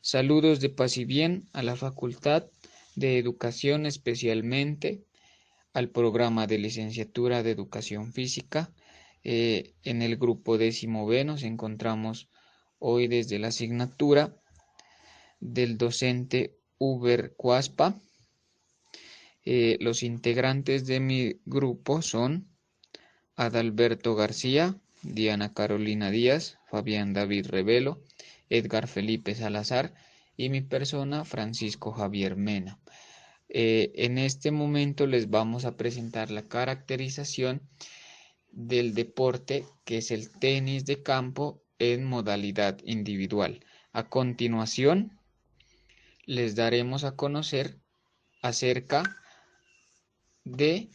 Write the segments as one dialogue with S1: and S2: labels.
S1: Saludos de paz y bien a la Facultad de Educación, especialmente al programa de licenciatura de Educación Física. En el grupo 10B nos encontramos hoy desde la asignatura del docente Uber Cuaspa. Los integrantes de mi grupo son Adalberto García, Diana Carolina Díaz, Fabián David Revelo, Edgar Felipe Salazar y mi persona, Francisco Javier Mena. En este momento les vamos a presentar la caracterización del deporte que es el tenis de campo en modalidad individual. A continuación les daremos a conocer acerca de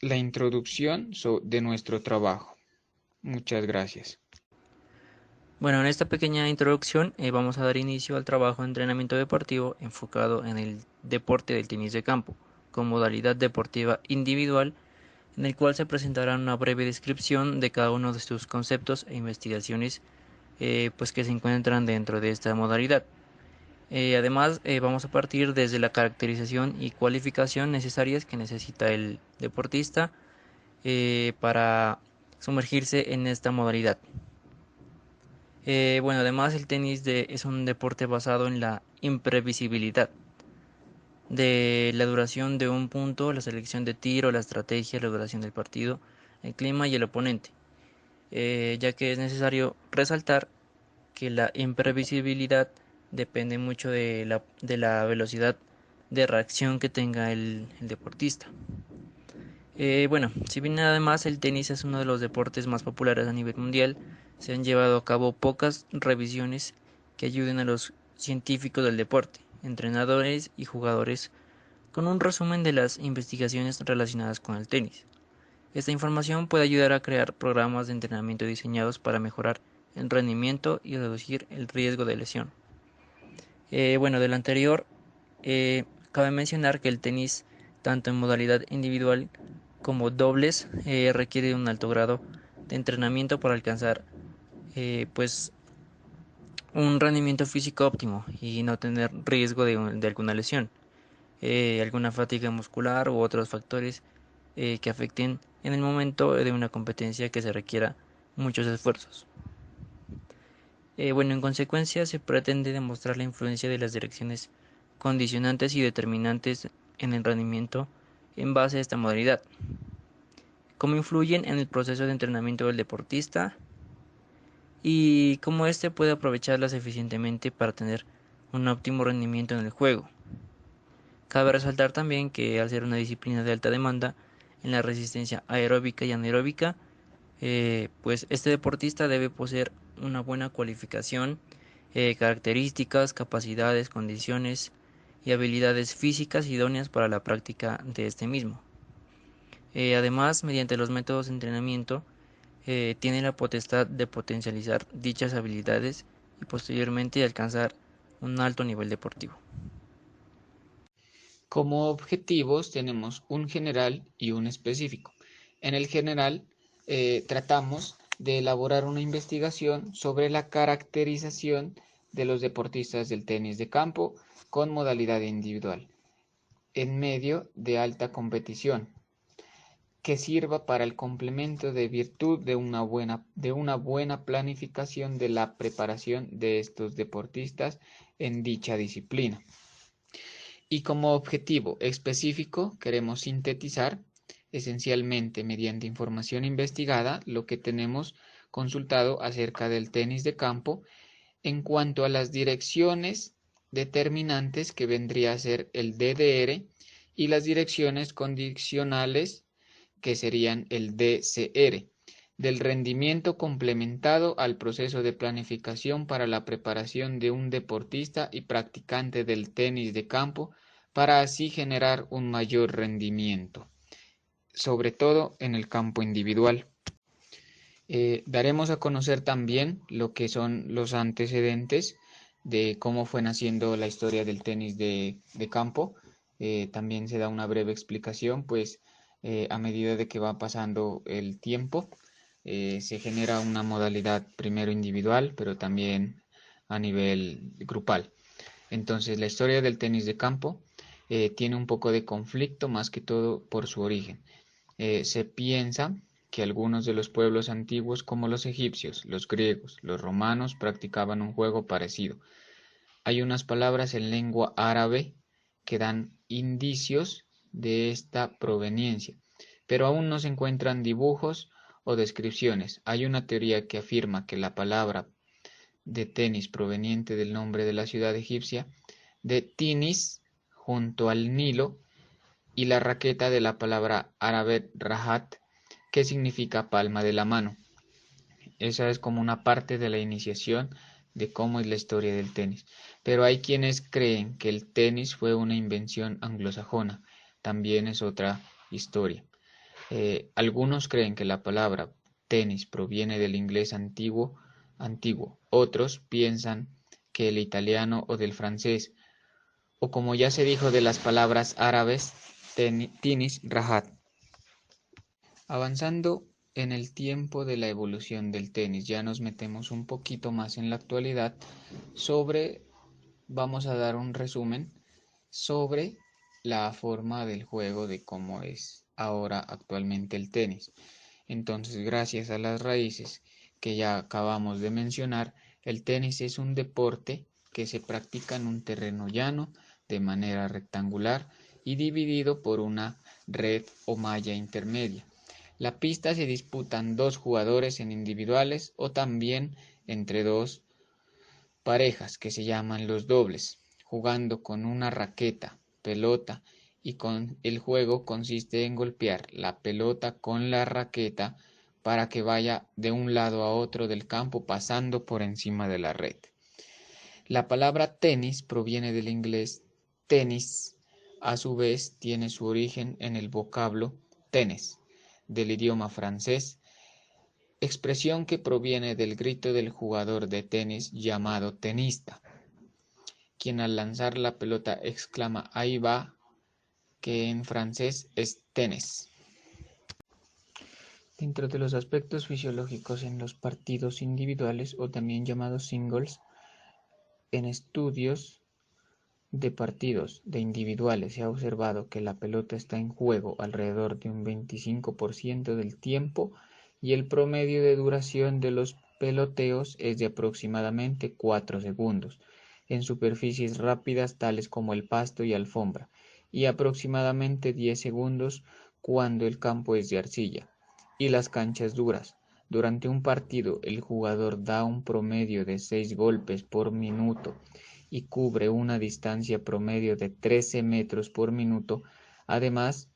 S1: la introducción de nuestro trabajo. Muchas gracias.
S2: Bueno, en esta pequeña introducción vamos a dar inicio al trabajo de entrenamiento deportivo enfocado en el deporte del tenis de campo, con modalidad deportiva individual, en el cual se presentará una breve descripción de cada uno de sus conceptos e investigaciones pues que se encuentran dentro de esta modalidad. Además, vamos a partir desde la caracterización y cualificación necesarias que necesita el deportista para sumergirse en esta modalidad. Bueno, además el tenis es un deporte basado en la imprevisibilidad de la duración de un punto, la selección de tiro, la estrategia, la duración del partido, el clima y el oponente, ya que es necesario resaltar que la imprevisibilidad depende mucho de la velocidad de reacción que tenga el deportista. Bueno, si bien además el tenis es uno de los deportes más populares a nivel mundial, se han llevado a cabo pocas revisiones que ayuden a los científicos del deporte, entrenadores y jugadores con un resumen de las investigaciones relacionadas con el tenis. Esta información puede ayudar a crear programas de entrenamiento diseñados para mejorar el rendimiento y reducir el riesgo de lesión. Bueno, de lo anterior, cabe mencionar que el tenis, tanto en modalidad individual como dobles, requiere un alto grado de entrenamiento para alcanzar pues un rendimiento físico óptimo y no tener riesgo de alguna lesión, alguna fatiga muscular u otros factores que afecten en el momento de una competencia que se requiera muchos esfuerzos. Bueno, en consecuencia se pretende demostrar la influencia de las direcciones condicionantes y determinantes en el rendimiento en base a esta modalidad, cómo influyen en el proceso de entrenamiento del deportista y cómo éste puede aprovecharlas eficientemente para tener un óptimo rendimiento en el juego. Cabe resaltar también que al ser una disciplina de alta demanda en la resistencia aeróbica y anaeróbica, pues este deportista debe poseer una buena cualificación, características, capacidades, condiciones y habilidades físicas idóneas para la práctica de este mismo. Además, mediante los métodos de entrenamiento, tiene la potestad de potencializar dichas habilidades y posteriormente alcanzar un alto nivel deportivo.
S1: Como objetivos tenemos un general y un específico. En el general tratamos de elaborar una investigación sobre la caracterización de los deportistas del tenis de campo con modalidad individual en medio de alta competición que sirva para el complemento de virtud de una buena planificación de la preparación de estos deportistas en dicha disciplina. Y como objetivo específico queremos sintetizar esencialmente mediante información investigada lo que tenemos consultado acerca del tenis de campo en cuanto a las direcciones determinantes que vendría a ser el DDR y las direcciones condicionales que serían el DCR, del rendimiento complementado al proceso de planificación para la preparación de un deportista y practicante del tenis de campo para así generar un mayor rendimiento, sobre todo en el campo individual. Daremos a conocer también lo que son los antecedentes de cómo fue naciendo la historia del tenis de campo. También se da una breve explicación, pues a medida de que va pasando el tiempo, se genera una modalidad primero individual, pero también a nivel grupal. Entonces, la historia del tenis de campo tiene un poco de conflicto, más que todo por su origen. Se piensa que algunos de los pueblos antiguos, como los egipcios, los griegos, los romanos, practicaban un juego parecido. Hay unas palabras en lengua árabe que dan indicios de esta proveniencia, pero aún no se encuentran dibujos o descripciones. Hay una teoría que afirma que la palabra de tenis proveniente del nombre de la ciudad egipcia de Tinis, junto al Nilo, y la raqueta de la palabra árabe rahat, que significa palma de la mano. Esa es como una parte de la iniciación de cómo es la historia del tenis. Pero hay quienes creen que el tenis fue una invención anglosajona. También es otra historia. Algunos creen que la palabra tenis proviene del inglés antiguo. Otros piensan que el italiano o del francés, o como ya se dijo de las palabras árabes, tinis, rahat. Avanzando en el tiempo de la evolución del tenis, ya nos metemos un poquito más en la actualidad vamos a dar un resumen sobre la forma del juego de cómo es ahora actualmente el tenis. Entonces, gracias a las raíces que ya acabamos de mencionar, el tenis es un deporte que se practica en un terreno llano de manera rectangular y dividido por una red o malla intermedia. La pista se disputan dos jugadores en individuales o también entre dos parejas que se llaman los dobles, jugando con una raqueta, pelota y con el juego consiste en golpear la pelota con la raqueta para que vaya de un lado a otro del campo pasando por encima de la red. La palabra tenis proviene del inglés tenis, a su vez tiene su origen en el vocablo tenis del idioma francés, expresión que proviene del grito del jugador de tenis llamado tenista, quien al lanzar la pelota exclama "ahí va", que en francés es tenis. Dentro de los aspectos fisiológicos en los partidos individuales o también llamados singles, en estudios de partidos de individuales se ha observado que la pelota está en juego alrededor de un 25% del tiempo y el promedio de duración de los peloteos es de aproximadamente 4 segundos en superficies rápidas tales como el pasto y alfombra, y aproximadamente 10 segundos cuando el campo es de arcilla y las canchas duras. Durante un partido, el jugador da un promedio de 6 golpes por minuto y cubre una distancia promedio de 13 metros por minuto, además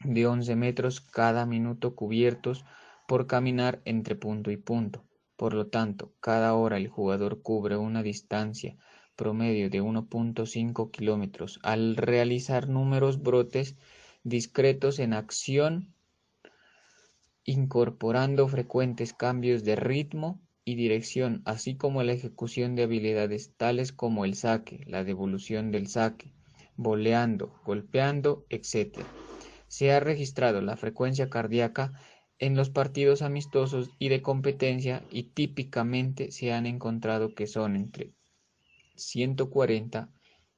S1: de 11 metros cada minuto cubiertos por caminar entre punto y punto. Por lo tanto, cada hora el jugador cubre una distancia promedio de 1.5 kilómetros al realizar números brotes discretos en acción, incorporando frecuentes cambios de ritmo y dirección, así como la ejecución de habilidades tales como el saque, la devolución del saque, voleando, golpeando, etc. Se ha registrado la frecuencia cardíaca en los partidos amistosos y de competencia y típicamente se han encontrado que son entre 140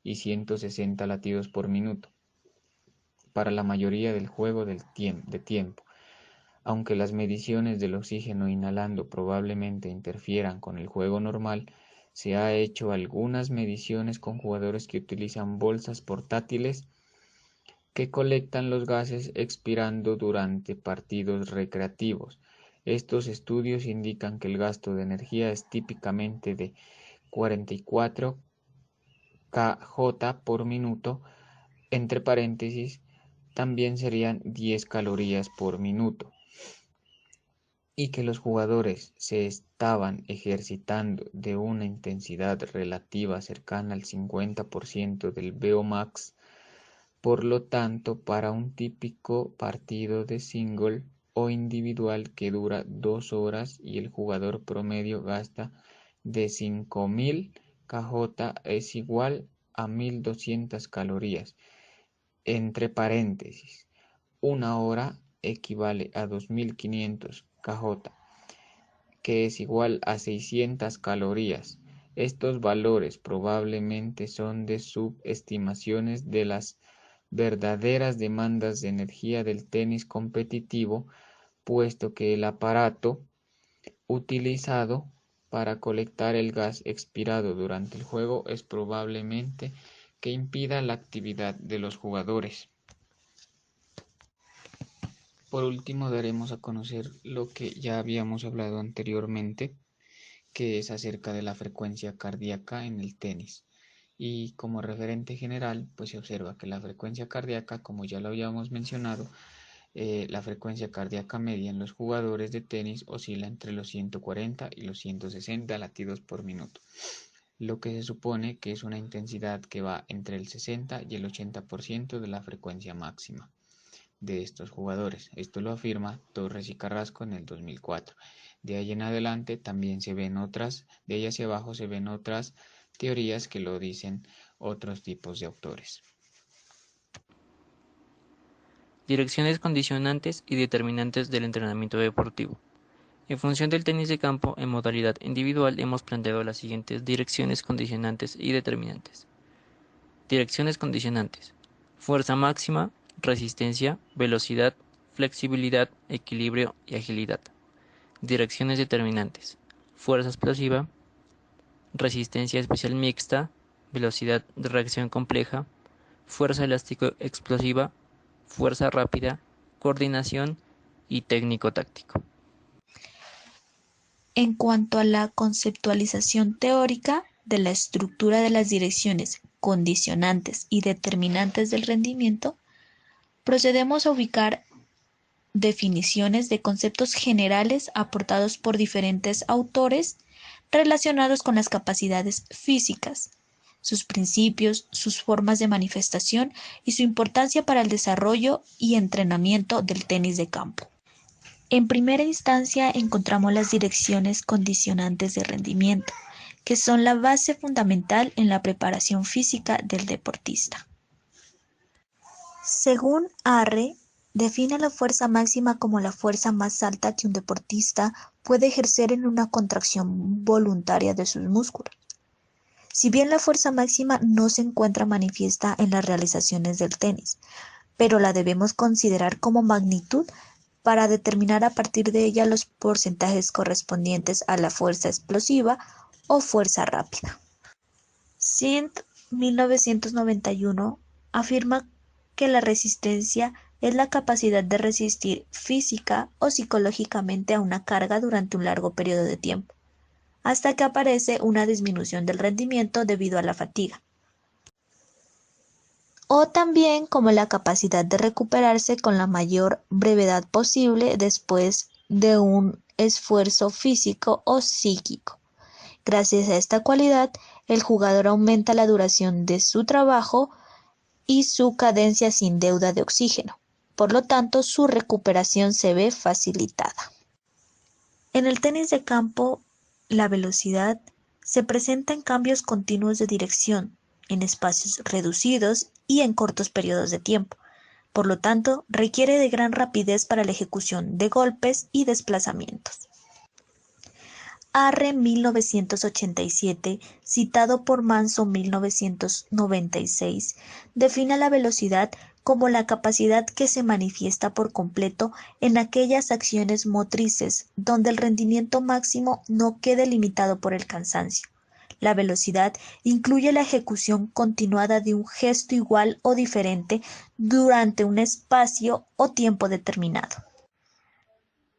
S1: y 160 latidos por minuto para la mayoría del juego de tiempo. Aunque las mediciones del oxígeno inhalando probablemente interfieran con el juego normal, se ha hecho algunas mediciones con jugadores que utilizan bolsas portátiles que colectan los gases expirando durante partidos recreativos. Estos estudios indican que el gasto de energía es típicamente de 44 kJ por minuto, entre paréntesis, también serían 10 calorías por minuto, y que los jugadores se estaban ejercitando de una intensidad relativa cercana al 50% del VO max. Por lo tanto, para un típico partido de single o individual que dura 2 horas y el jugador promedio gasta de 5000 kJ es igual a 1200 calorías. Entre paréntesis, una hora equivale a 2500 kJ, que es igual a 600 calorías. Estos valores probablemente son de subestimaciones de las verdaderas demandas de energía del tenis competitivo, puesto que el aparato utilizado para colectar el gas expirado durante el juego es probablemente que impida la actividad de los jugadores. Por último, daremos a conocer lo que ya habíamos hablado anteriormente, que es acerca de la frecuencia cardíaca en el tenis. Y como referente general, pues se observa que la frecuencia cardíaca, como ya lo habíamos mencionado, la frecuencia cardíaca media en los jugadores de tenis oscila entre los 140 y los 160 latidos por minuto, lo que se supone que es una intensidad que va entre el 60 y el 80% de la frecuencia máxima de estos jugadores. Esto lo afirma Torres y Carrasco en el 2004. De ahí en adelante también se ven otras, de ahí hacia abajo se ven otras teorías que lo dicen otros tipos de autores.
S2: Direcciones condicionantes y determinantes del entrenamiento deportivo. En función del tenis de campo, en modalidad individual hemos planteado las siguientes direcciones condicionantes y determinantes. Direcciones condicionantes: fuerza máxima, resistencia, velocidad, flexibilidad, equilibrio y agilidad. Direcciones determinantes: fuerza explosiva, resistencia especial mixta, velocidad de reacción compleja, fuerza elástico explosiva, fuerza rápida, coordinación y técnico-táctico.
S3: En cuanto a la conceptualización teórica de la estructura de las direcciones condicionantes y determinantes del rendimiento, procedemos a ubicar definiciones de conceptos generales aportados por diferentes autores relacionados con las capacidades físicas, sus principios, sus formas de manifestación y su importancia para el desarrollo y entrenamiento del tenis de campo. En primera instancia encontramos las direcciones condicionantes de rendimiento, que son la base fundamental en la preparación física del deportista. Según Arre, define la fuerza máxima como la fuerza más alta que un deportista puede ejercer en una contracción voluntaria de sus músculos. Si bien la fuerza máxima no se encuentra manifiesta en las realizaciones del tenis, pero la debemos considerar como magnitud para determinar a partir de ella los porcentajes correspondientes a la fuerza explosiva o fuerza rápida. Sint 1991 afirma que la resistencia es la capacidad de resistir física o psicológicamente a una carga durante un largo periodo de tiempo, hasta que aparece una disminución del rendimiento debido a la fatiga. O también como la capacidad de recuperarse con la mayor brevedad posible después de un esfuerzo físico o psíquico. Gracias a esta cualidad, el jugador aumenta la duración de su trabajo y su cadencia sin deuda de oxígeno. Por lo tanto, su recuperación se ve facilitada. En el tenis de campo, la velocidad se presenta en cambios continuos de dirección, en espacios reducidos y en cortos periodos de tiempo. Por lo tanto, requiere de gran rapidez para la ejecución de golpes y desplazamientos. Arre 1987, citado por Manso 1996, define la velocidad como la capacidad que se manifiesta por completo en aquellas acciones motrices donde el rendimiento máximo no quede limitado por el cansancio. La velocidad incluye la ejecución continuada de un gesto igual o diferente durante un espacio o tiempo determinado.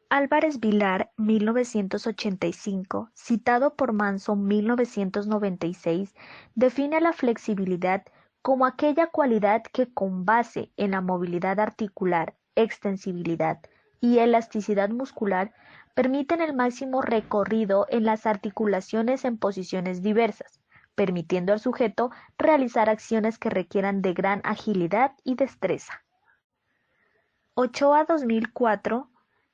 S3: Álvarez Vilar, 1985, citado por Manso 1996, define la flexibilidad como aquella cualidad que con base en la movilidad articular, extensibilidad y elasticidad muscular permiten el máximo recorrido en las articulaciones en posiciones diversas, permitiendo al sujeto realizar acciones que requieran de gran agilidad y destreza. Ochoa 2004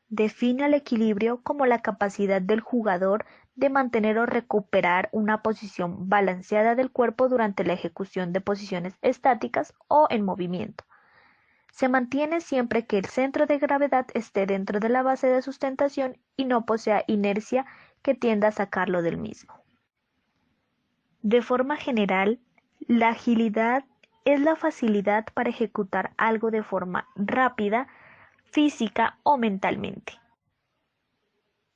S3: define el equilibrio como la capacidad del jugador de mantener o recuperar una posición balanceada del cuerpo durante la ejecución de posiciones estáticas o en movimiento. Se mantiene siempre que el centro de gravedad esté dentro de la base de sustentación y no posea inercia que tienda a sacarlo del mismo. De forma general, la agilidad es la facilidad para ejecutar algo de forma rápida, física o mentalmente.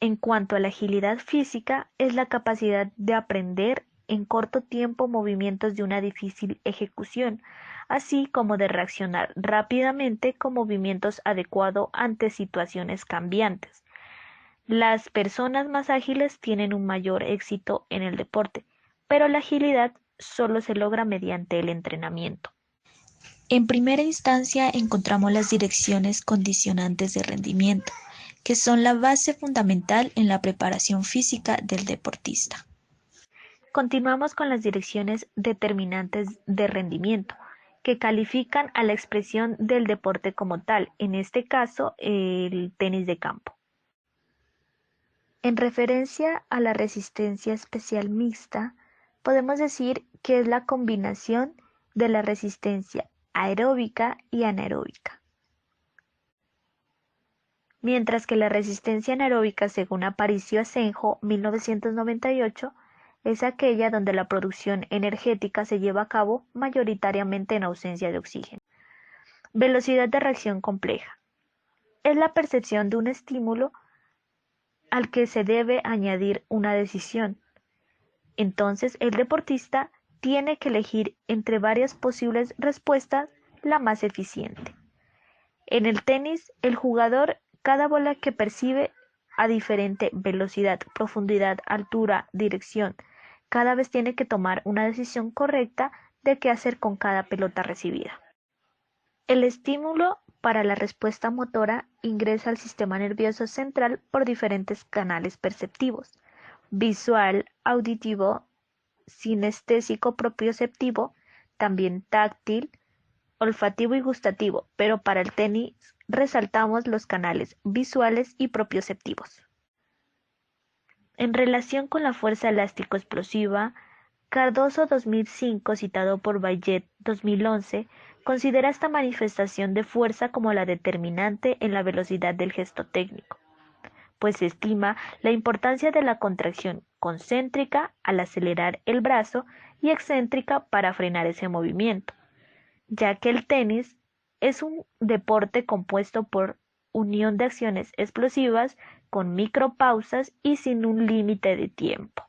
S3: En cuanto a la agilidad física, es la capacidad de aprender en corto tiempo movimientos de una difícil ejecución, así como de reaccionar rápidamente con movimientos adecuados ante situaciones cambiantes. Las personas más ágiles tienen un mayor éxito en el deporte, pero la agilidad solo se logra mediante el entrenamiento. En primera instancia encontramos las direcciones condicionantes de rendimiento, que son la base fundamental en la preparación física del deportista. Continuamos con las direcciones determinantes de rendimiento, que califican a la expresión del deporte como tal, en este caso el tenis de campo. En referencia a la resistencia especial mixta, podemos decir que es la combinación de la resistencia aeróbica y anaeróbica. Mientras que la resistencia anaeróbica, según Aparicio Asenjo, 1998, es aquella donde la producción energética se lleva a cabo mayoritariamente en ausencia de oxígeno. Velocidad de reacción compleja. Es la percepción de un estímulo al que se debe añadir una decisión. Entonces, el deportista tiene que elegir entre varias posibles respuestas la más eficiente. En el tenis, el jugador, cada bola que percibe a diferente velocidad, profundidad, altura, dirección, cada vez tiene que tomar una decisión correcta de qué hacer con cada pelota recibida. El estímulo para la respuesta motora ingresa al sistema nervioso central por diferentes canales perceptivos: visual, auditivo, sinestésico propioceptivo, también táctil, olfativo y gustativo, pero para el tenis resaltamos los canales visuales y propioceptivos. En relación con la fuerza elástico-explosiva, Cardoso 2005, citado por Bayet 2011, considera esta manifestación de fuerza como la determinante en la velocidad del gesto técnico, pues se estima la importancia de la contracción concéntrica al acelerar el brazo y excéntrica para frenar ese movimiento, ya que el tenis es un deporte compuesto por unión de acciones explosivas con micropausas y sin un límite de tiempo.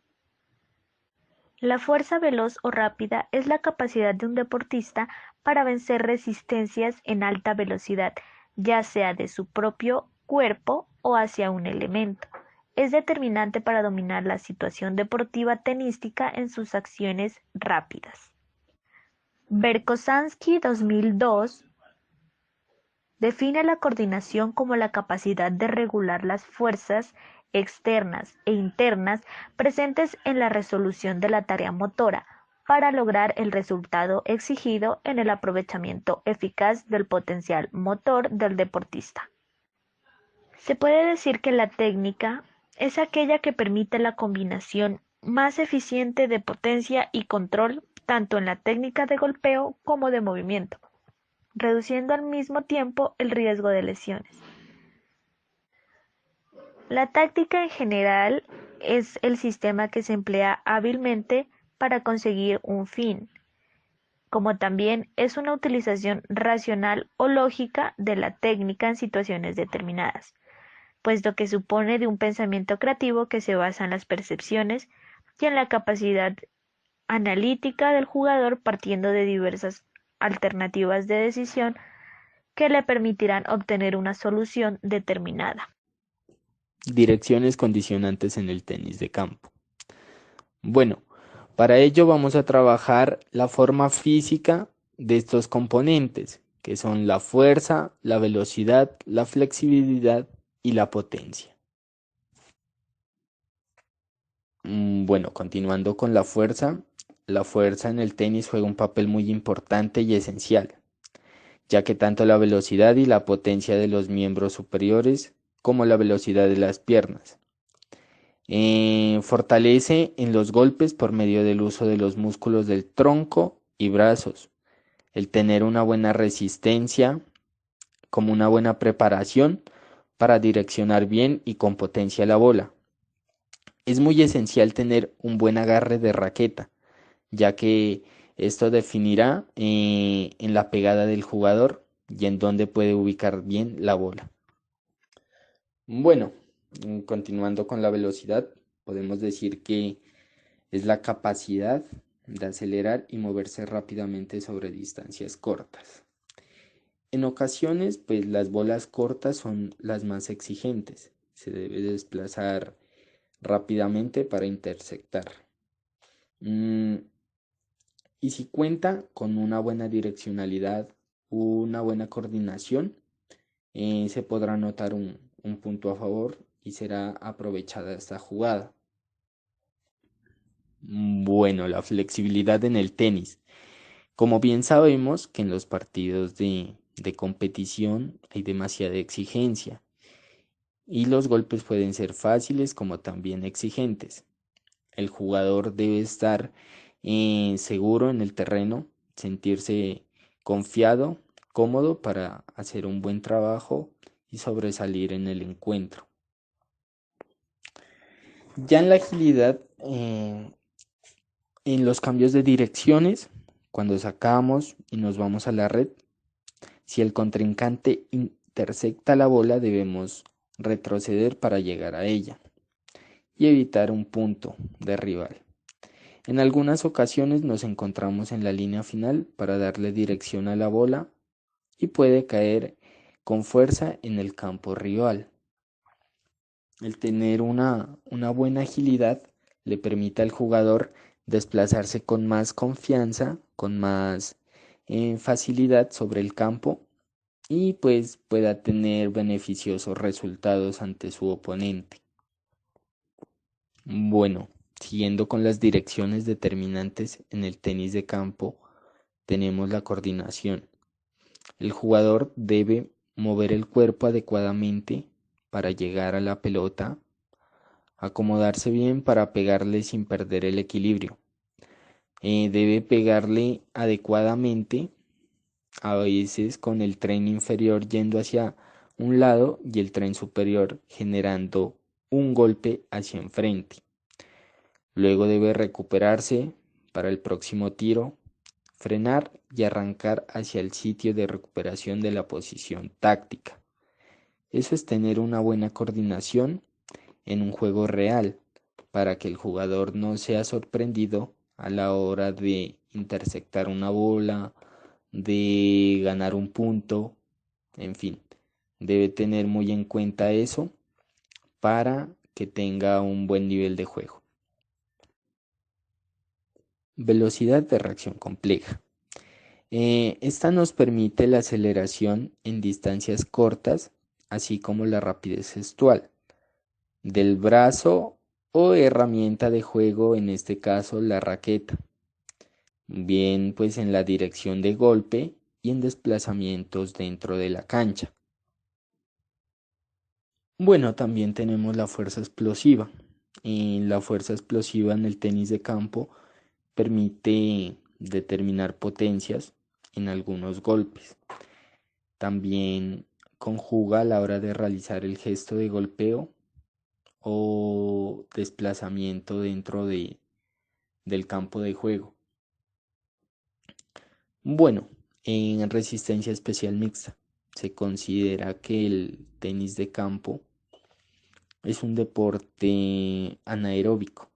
S3: La fuerza veloz o rápida es la capacidad de un deportista para vencer resistencias en alta velocidad, ya sea de su propio cuerpo o hacia un elemento. Es determinante para dominar la situación deportiva tenística en sus acciones rápidas. Verkhoshansky 2002 define la coordinación como la capacidad de regular las fuerzas externas e internas presentes en la resolución de la tarea motora para lograr el resultado exigido en el aprovechamiento eficaz del potencial motor del deportista. Se puede decir que la técnica es aquella que permite la combinación más eficiente de potencia y control tanto en la técnica de golpeo como de movimiento, reduciendo al mismo tiempo el riesgo de lesiones. La táctica en general es el sistema que se emplea hábilmente para conseguir un fin, como también es una utilización racional o lógica de la técnica en situaciones determinadas, puesto que supone de un pensamiento creativo que se basa en las percepciones y en la capacidad analítica del jugador partiendo de diversas alternativas de decisión que le permitirán obtener una solución determinada.
S1: Direcciones condicionantes en el tenis de campo. Bueno, para ello vamos a trabajar la forma física de estos componentes, que son la fuerza, la velocidad, la flexibilidad y la potencia. Bueno, continuando con la fuerza en el tenis juega un papel muy importante y esencial, ya que tanto la velocidad y la potencia de los miembros superiores como la velocidad de las piernas fortalece en los golpes por medio del uso de los músculos del tronco y brazos, el tener una buena resistencia como una buena preparación para direccionar bien y con potencia la bola. Es muy esencial tener un buen agarre de raqueta,
S4: ya que esto definirá en la pegada del jugador y en dónde puede ubicar bien la bola. Bueno, continuando con la velocidad, podemos decir que es la capacidad de acelerar y moverse rápidamente sobre distancias cortas. En ocasiones, pues las bolas cortas son las más exigentes. Se debe desplazar rápidamente para interceptar. Y si cuenta con una buena direccionalidad, una buena coordinación, se podrá anotar un punto a favor y será aprovechada esta jugada. Bueno, la flexibilidad en el tenis. Como bien sabemos que en los partidos de competición hay demasiada exigencia y los golpes pueden ser fáciles como también exigentes. El jugador debe estar seguro en el terreno, sentirse confiado, cómodo para hacer un buen trabajo y sobresalir en el encuentro. Ya en la agilidad, en los cambios de direcciones, cuando sacamos y nos vamos a la red, si el contrincante intercepta la bola, debemos retroceder para llegar a ella y evitar un punto de rival. En algunas ocasiones nos encontramos en la línea final para darle dirección a la bola y puede caer con fuerza en el campo rival. El tener una buena agilidad le permite al jugador desplazarse con más confianza, con más facilidad sobre el campo y pues pueda tener beneficiosos resultados ante su oponente. Bueno, siguiendo con las direcciones determinantes en el tenis de campo, tenemos la coordinación. El jugador debe mover el cuerpo adecuadamente para llegar a la pelota, acomodarse bien para pegarle sin perder el equilibrio. Debe pegarle adecuadamente, a veces con el tren inferior yendo hacia un lado y el tren superior generando un golpe hacia enfrente. Luego debe recuperarse para el próximo tiro, frenar y arrancar hacia el sitio de recuperación de la posición táctica. Eso es tener una buena coordinación en un juego real para que el jugador no sea sorprendido a la hora de interceptar una bola, de ganar un punto, en fin, debe tener muy en cuenta eso para que tenga un buen nivel de juego. Velocidad de reacción compleja. Esta nos permite la aceleración en distancias cortas, así como la rapidez gestual del brazo o herramienta de juego, en este caso la raqueta. Bien, pues en la dirección de golpe y en desplazamientos dentro de la cancha. Bueno, también tenemos la fuerza explosiva. La fuerza explosiva en el tenis de campo permite determinar potencias en algunos golpes. También conjuga a la hora de realizar el gesto de golpeo o desplazamiento dentro del campo de juego. Bueno, en resistencia especial mixta se considera que el tenis de campo es un deporte anaeróbico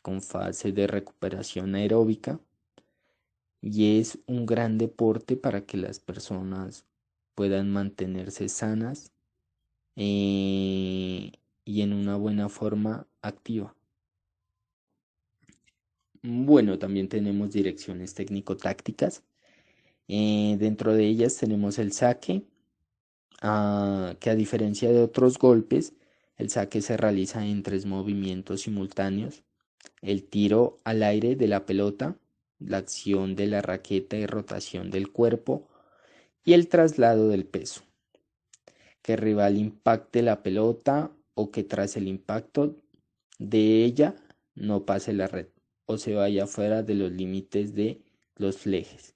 S4: con fase de recuperación aeróbica y es un gran deporte para que las personas puedan mantenerse sanas y en una buena forma activa. Bueno, también tenemos direcciones técnico-tácticas. Dentro de ellas tenemos el saque, que a diferencia de otros golpes, el saque se realiza en 3 movimientos simultáneos. El tiro al aire de la pelota, la acción de la raqueta y rotación del cuerpo y el traslado del peso. Que el rival impacte la pelota o que tras el impacto de ella no pase la red o se vaya fuera de los límites de los flejes.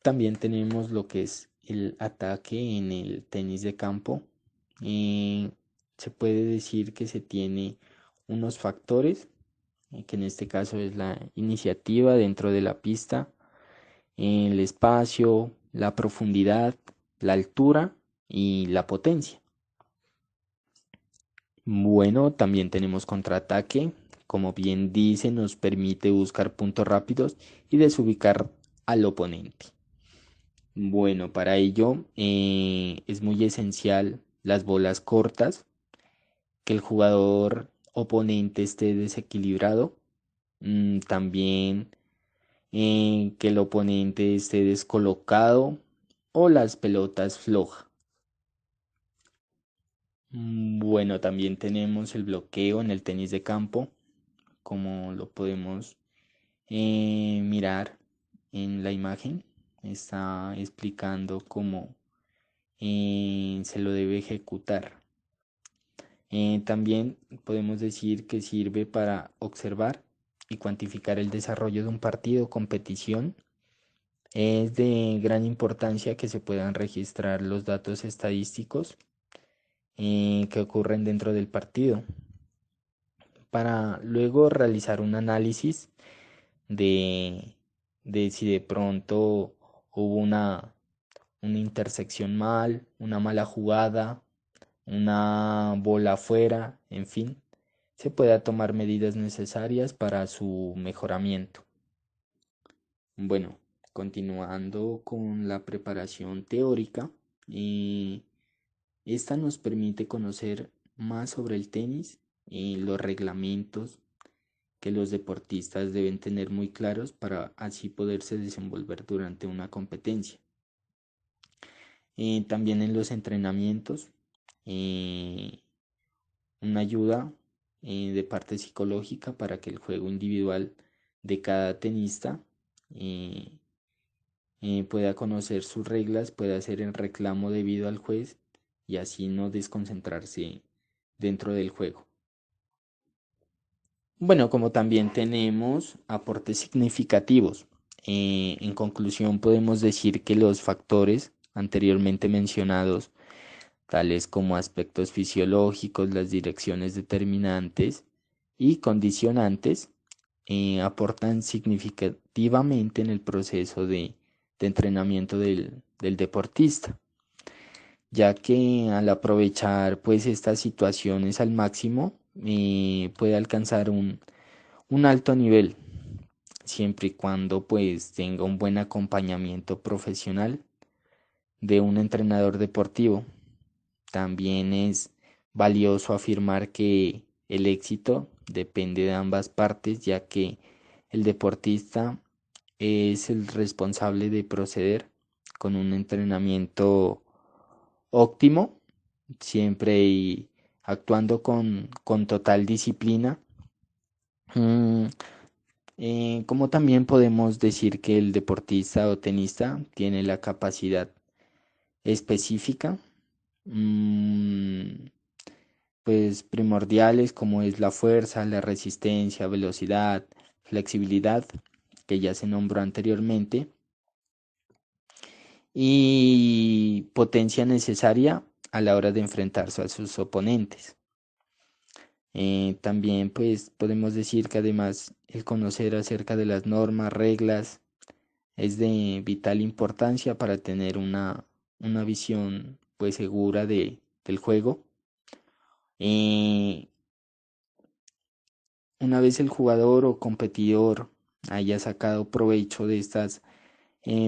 S4: También tenemos lo que es el ataque en el tenis de campo. Se puede decir que se tiene unos factores que en este caso es la iniciativa dentro de la pista, el espacio, la profundidad, la altura y la potencia. Bueno, también tenemos contraataque. Como bien dice, nos permite buscar puntos rápidos y desubicar al oponente. Bueno, para ello es muy esencial las bolas cortas, que el jugador oponente esté desequilibrado, también que el oponente esté descolocado o las pelotas flojas. Bueno, también tenemos el bloqueo en el tenis de campo, como lo podemos mirar en la imagen. Está explicando cómo se lo debe ejecutar. También podemos decir que sirve para observar y cuantificar el desarrollo de un partido o competición. Es de gran importancia que se puedan registrar los datos estadísticos que ocurren dentro del partido, para luego realizar un análisis de, de si de pronto hubo una intersección mal, una mala jugada, una bola afuera, en fin, se pueda tomar medidas necesarias para su mejoramiento. Bueno, continuando con la preparación teórica, esta nos permite conocer más sobre el tenis y los reglamentos que los deportistas deben tener muy claros para así poderse desenvolver durante una competencia. También en los entrenamientos, eh, una ayuda de parte psicológica para que el juego individual de cada tenista eh, pueda conocer sus reglas, pueda hacer el reclamo debido al juez y así no desconcentrarse dentro del juego. Bueno, como también tenemos aportes significativos. En conclusión, podemos decir que los factores anteriormente mencionados, tales como aspectos fisiológicos, las direcciones determinantes y condicionantes, aportan significativamente en el proceso de entrenamiento del deportista, ya que al aprovechar pues estas situaciones al máximo, puede alcanzar un alto nivel, siempre y cuando pues tenga un buen acompañamiento profesional de un entrenador deportivo. También es valioso afirmar que el éxito depende de ambas partes, ya que el deportista es el responsable de proceder con un entrenamiento óptimo, siempre y actuando con total disciplina. Mm, Como también podemos decir que el deportista o tenista tiene la capacidad específica, mm, pues primordiales como es la fuerza, la resistencia, velocidad, flexibilidad, que ya se nombró anteriormente, y potencia necesaria a la hora de enfrentarse a sus oponentes. También pues podemos decir que además el conocer acerca de las normas, reglas, es de vital importancia para tener una visión pues segura del juego. Eh, una vez el jugador o competidor haya sacado provecho de estas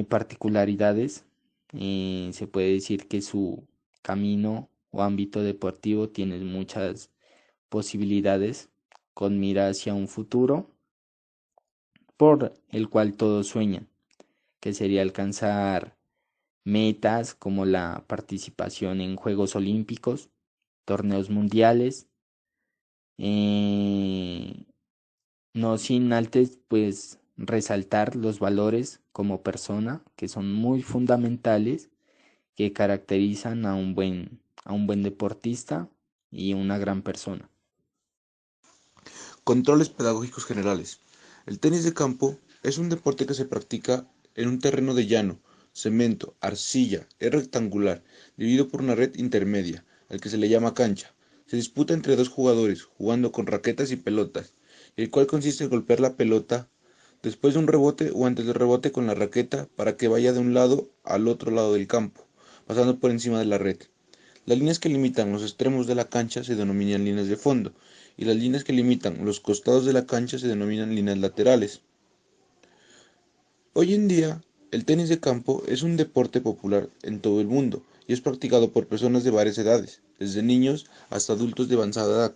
S4: particularidades, se puede decir que su camino o ámbito deportivo tiene muchas posibilidades con mira hacia un futuro por el cual todos sueñan, que sería alcanzar metas como la participación en Juegos Olímpicos, torneos mundiales, eh, no sin antes pues resaltar los valores como persona que son muy fundamentales, que caracterizan a un buen deportista y una gran persona.
S5: Controles pedagógicos generales. El tenis de campo es un deporte que se practica en un terreno de llano, cemento, arcilla, es rectangular, dividido por una red intermedia, al que se le llama cancha. Se disputa entre dos jugadores, jugando con raquetas y pelotas, el cual consiste en golpear la pelota después de un rebote o antes del rebote con la raqueta para que vaya de un lado al otro lado del campo, pasando por encima de la red. Las líneas que limitan los extremos de la cancha se denominan líneas de fondo, y las líneas que limitan los costados de la cancha se denominan líneas laterales. Hoy en día, el tenis de campo es un deporte popular en todo el mundo y es practicado por personas de varias edades, desde niños hasta adultos de avanzada edad.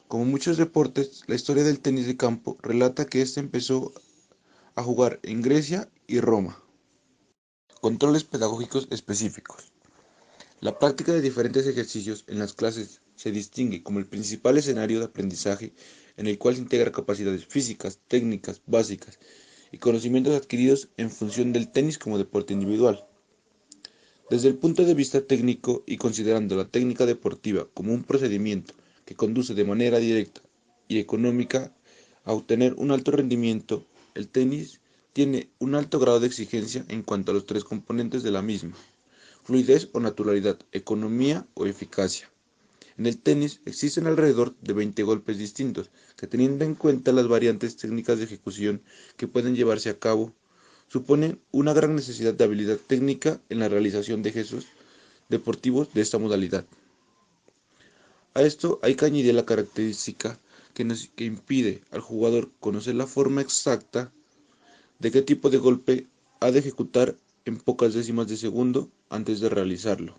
S5: Como muchos deportes, la historia del tenis de campo relata que este empezó a jugar en Grecia y Roma. Controles pedagógicos específicos. La práctica de diferentes ejercicios en las clases se distingue como el principal escenario de aprendizaje en el cual se integra capacidades físicas, técnicas básicas y conocimientos adquiridos en función del tenis como deporte individual. Desde el punto de vista técnico y considerando la técnica deportiva como un procedimiento que conduce de manera directa y económica a obtener un alto rendimiento, el tenis tiene un alto grado de exigencia en cuanto a los tres componentes de la misma: fluidez o naturalidad, economía o eficacia. En el tenis existen alrededor de 20 golpes distintos, que teniendo en cuenta las variantes técnicas de ejecución que pueden llevarse a cabo, suponen una gran necesidad de habilidad técnica en la realización de gestos deportivos de esta modalidad. A esto hay que añadir la característica que impide al jugador conocer la forma exacta de qué tipo de golpe ha de ejecutar en pocas décimas de segundo antes de realizarlo.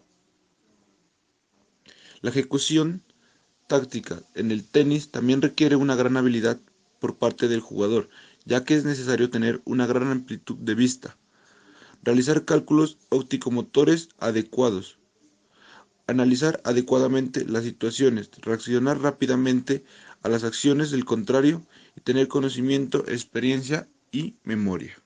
S5: La ejecución táctica en el tenis también requiere una gran habilidad por parte del jugador, ya que es necesario tener una gran amplitud de vista, realizar cálculos óptico-motores adecuados, analizar adecuadamente las situaciones, reaccionar rápidamente a las acciones del contrario y tener conocimiento, experiencia y memoria.